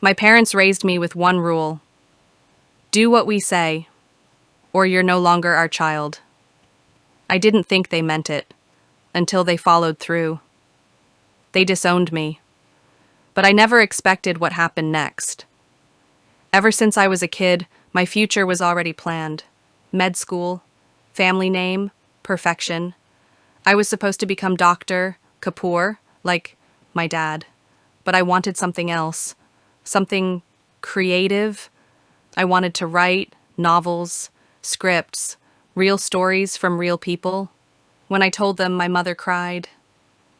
My parents raised me with one rule: do what we say, or you're no longer our child. I didn't think they meant it, until they followed through. They disowned me, but I never expected what happened next. Ever since I was a kid, my future was already planned. Med school, family name, perfection. I was supposed to become Dr. Kapoor, like my dad. But I wanted something else, something creative. I wanted to write novels, scripts, real stories from real people. When I told them, my mother cried.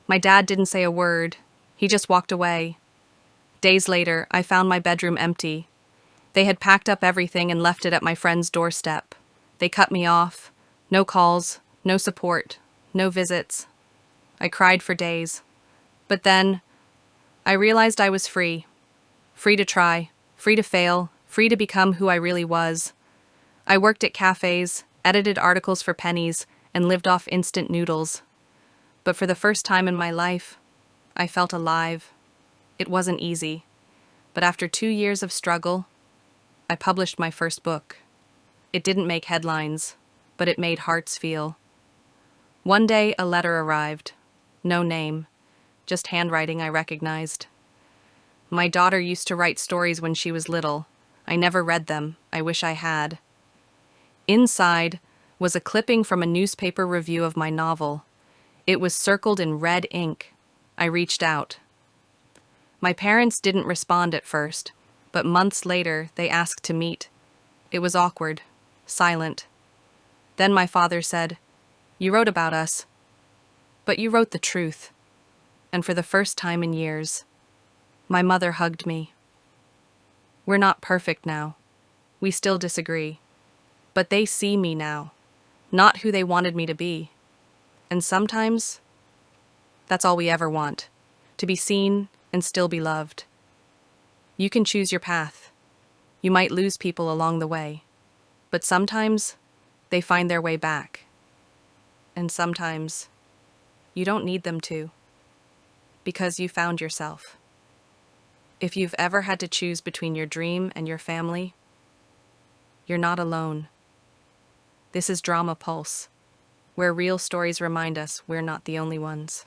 My dad didn't say a word. He just walked away. Days later, I found my bedroom empty. They had packed up everything and left it at my friend's doorstep. They cut me off. No calls, no support, no visits. I cried for days. But then, I realized I was free. Free to try, free to fail, free to become who I really was. I worked at cafes, edited articles for pennies, and lived off instant noodles. But for the first time in my life, I felt alive. It wasn't easy, but after 2 years of struggle, I published my first book. It didn't make headlines, but it made hearts feel. One day, a letter arrived. No name, just handwriting I recognized. My daughter used to write stories when she was little. I never read them. I wish I had. Inside was a clipping from a newspaper review of my novel. It was circled in red ink. I reached out. My parents didn't respond at first, but months later they asked to meet. It was awkward, silent. Then my father said, "You wrote about us, but you wrote the truth." And for the first time in years, my mother hugged me. We're not perfect now. We still disagree. But they see me now, not who they wanted me to be. And sometimes, that's all we ever want, to be seen and still be loved. You can choose your path. You might lose people along the way, but sometimes they find their way back. And sometimes you don't need them to, because you found yourself. If you've ever had to choose between your dream and your family, you're not alone. This is Drama Pulse, where real stories remind us we're not the only ones.